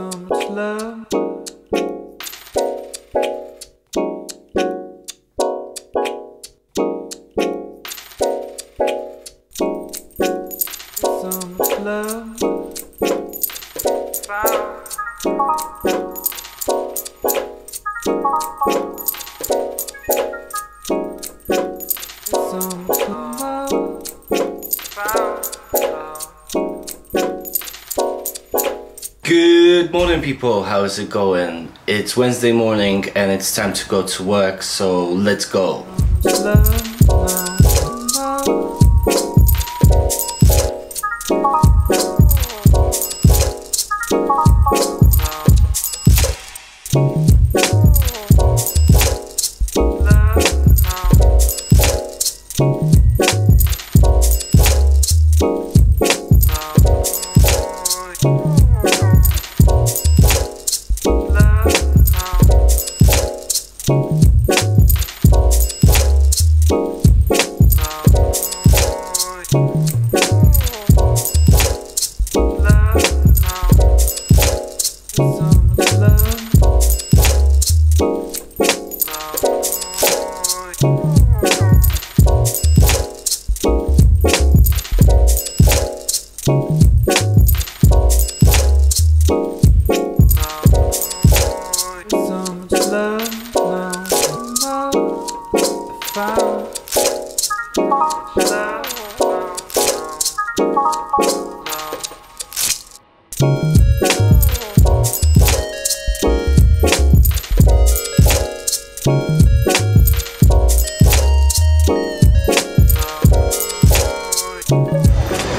so much love. So much love. Good morning people, how's it going? It's Wednesday morning and it's time to go to work, so let's go.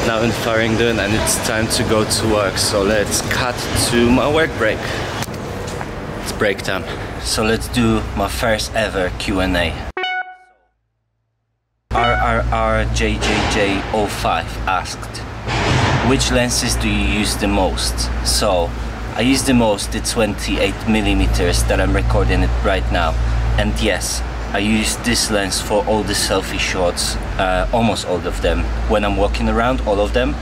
Now in Farringdon and it's time to go to work, so let's cut to my work break. It's break time, so let's do my first ever Q&A. RRRJJJ05 asked, which lenses do you use the most? So I use the most the 28mm that I'm recording it right now, and yes, I use this lens for all the selfie shots, almost all of them. When I'm walking around, all of them.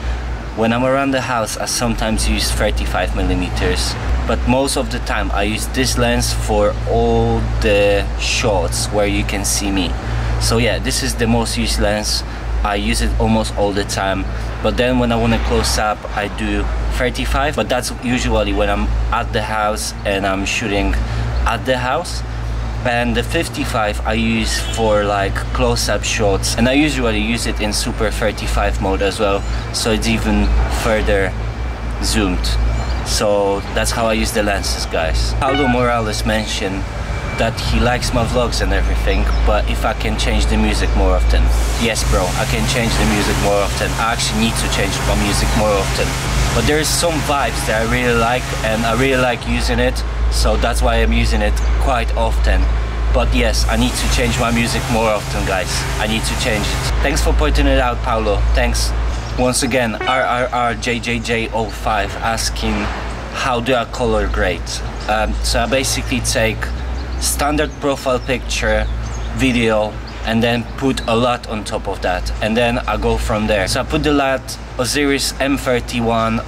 When I'm around the house, I sometimes use 35mm, but most of the time I use this lens for all the shots where you can see me. So yeah, this is the most used lens. I use it almost all the time, but then when I want to close up, I do 35, but that's usually when I'm at the house and I'm shooting at the house. And the 55 I use for like close-up shots, and I usually use it in super 35 mode as well, so it's even further zoomed. So that's how I use the lenses, guys. Paulo Morales mentioned that he likes my vlogs and everything, but if I can change the music more often. Yes bro, I can change the music more often. I actually need to change my music more often, but there's some vibes that I really like and I really like using it, so that's why I'm using it quite often. But yes, I need to change my music more often, guys. I need to change it. Thanks for pointing it out, Paulo. Thanks once again. RRRJJJ05 asking, how do I color grade? So I basically take standard profile picture, video, and then put a LUT on top of that, and then I go from there. So I put the LUT Osiris M31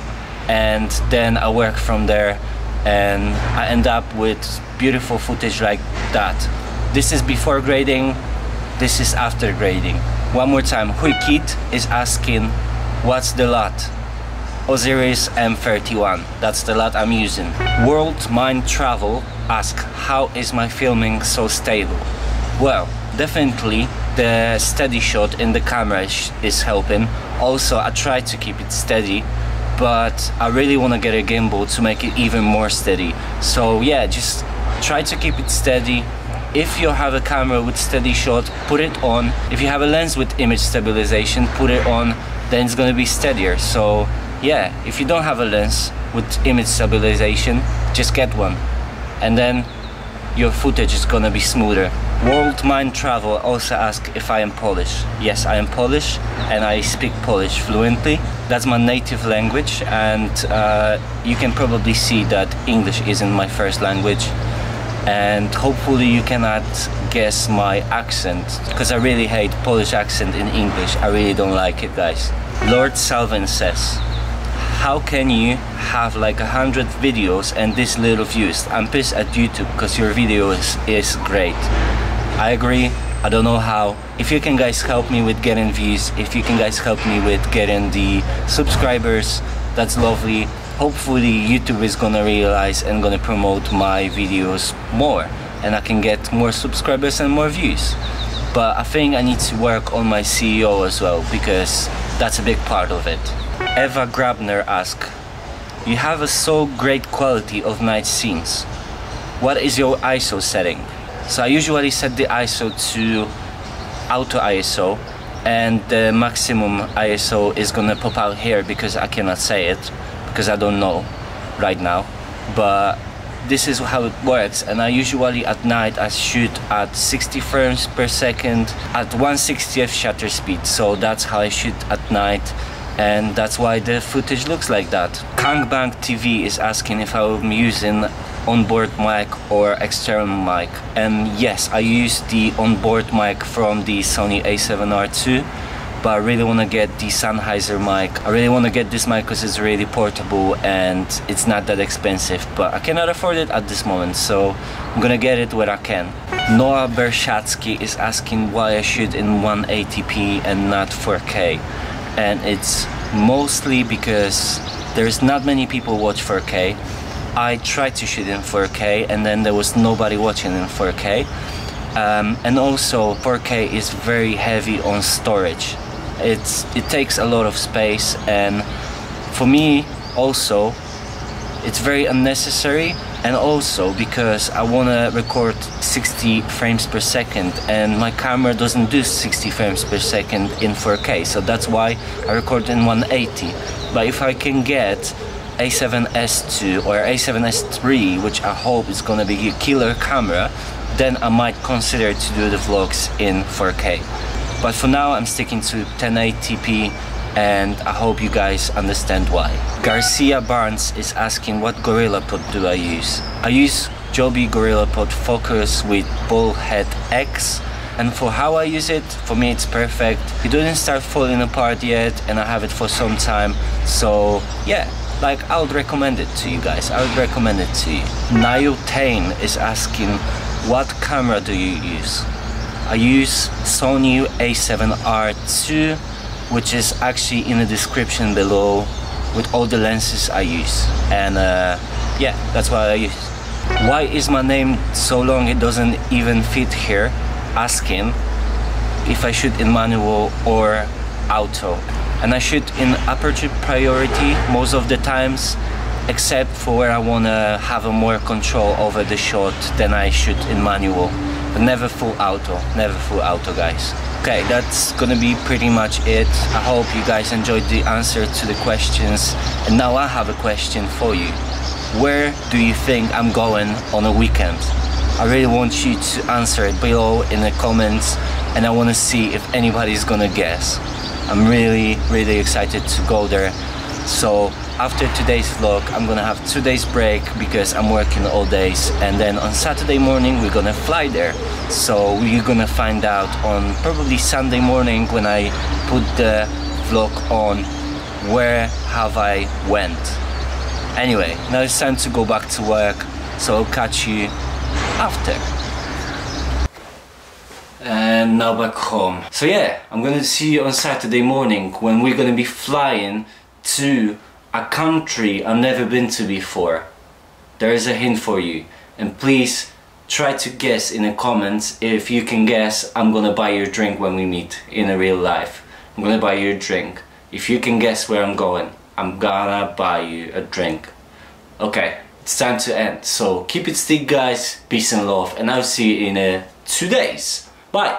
and then I work from there, and I end up with beautiful footage like that. This is before grading, this is after grading. One more time, Huikit is asking, what's the LUT? Osiris M31, that's the LUT I'm using. World Mind Travel ask, how is my filming so stable? Well, definitely the steady shot in the camera is helping. Also, I try to keep it steady, but I really want to get a gimbal to make it even more steady. So yeah, just try to keep it steady. If you have a camera with steady shot, put it on. If you have a lens with image stabilization, put it on, then it's gonna be steadier. So yeah, if you don't have a lens with image stabilization, just get one, and then your footage is gonna be smoother. World Mind Travel also asked if I am Polish. Yes, I am Polish and I speak Polish fluently. That's my native language, and you can probably see that English isn't my first language, and hopefully you cannot guess my accent, because I really hate Polish accent in English. I really don't like it, guys. Lord Salvin says, how can you have like 100 videos and this little views? I'm pissed at YouTube because your video is great. I agree. I don't know how. If you can guys help me with getting views, if you can guys help me with getting the subscribers, that's lovely. Hopefully YouTube is gonna realize and gonna promote my videos more, and I can get more subscribers and more views. But I think I need to work on my CEO as well, because that's a big part of it. Eva Grabner asks, you have a so great quality of night scenes. What is your ISO setting? So I usually set the ISO to auto ISO, and the maximum ISO is gonna pop out here because I cannot say it, because I don't know right now. But this is how it works, and I usually at night I shoot at 60 frames per second at 1/60th shutter speed. So that's how I shoot at night, and that's why the footage looks like that. Kangbang TV is asking if I'm using onboard mic or external mic, and yes, I use the onboard mic from the Sony a7R II, but I really want to get the Sennheiser mic. I really want to get this mic because it's really portable and it's not that expensive, but I cannot afford it at this moment, so I'm gonna get it where I can. Noah Bershatsky is asking why I shoot in 180p and not 4K, and it's mostly because there's not many people watch 4K. I tried to shoot in 4K and then there was nobody watching in 4K, and also 4K is very heavy on storage. It takes a lot of space, and for me also it's very unnecessary, and also because I want to record 60 frames per second and my camera doesn't do 60 frames per second in 4K, so that's why I record in 180. But if I can get A7S II or A7S III, which I hope is gonna be a killer camera, then I might consider to do the vlogs in 4K. But for now I'm sticking to 1080p, and I hope you guys understand why. Garcia Barnes is asking what GorillaPod do I use. I use Joby GorillaPod Focus with Bullhead X, and for how I use it, for me it's perfect. It didn't start falling apart yet, and I have it for some time, so yeah. Like, I would recommend it to you guys. I would recommend it to you. Niall Tain is asking, what camera do you use? I use Sony a7R II, which is actually in the description below with all the lenses I use. And yeah, that's what I use. Why is my name so long it doesn't even fit here? Asking if I shoot in manual or auto. And I shoot in aperture priority most of the times, except for where I want to have a more control over the shot, then I shoot in manual, but never full auto, guys. Okay, that's gonna be pretty much it. I hope you guys enjoyed the answer to the questions, and now I have a question for you. Where do you think I'm going on a weekend? I really want you to answer it below in the comments, and I want to see if anybody's gonna guess. I'm really excited to go there. So after today's vlog I'm gonna have 2 days break because I'm working all days, and then on Saturday morning we're gonna fly there. So we're gonna find out on probably Sunday morning when I put the vlog on where have I went. Anyway, now it's time to go back to work, so I'll catch you after. And now back home. So yeah, I'm gonna see you on Saturday morning when we're gonna be flying to a country I've never been to before. There is a hint for you, and please try to guess in the comments. If you can guess, I'm gonna buy you a drink when we meet in a real life. I'm gonna buy you a drink. If you can guess where I'm going, I'm gonna buy you a drink. Okay, it's time to end, so keep it stick guys, peace and love, and I'll see you in 2 days. Bye!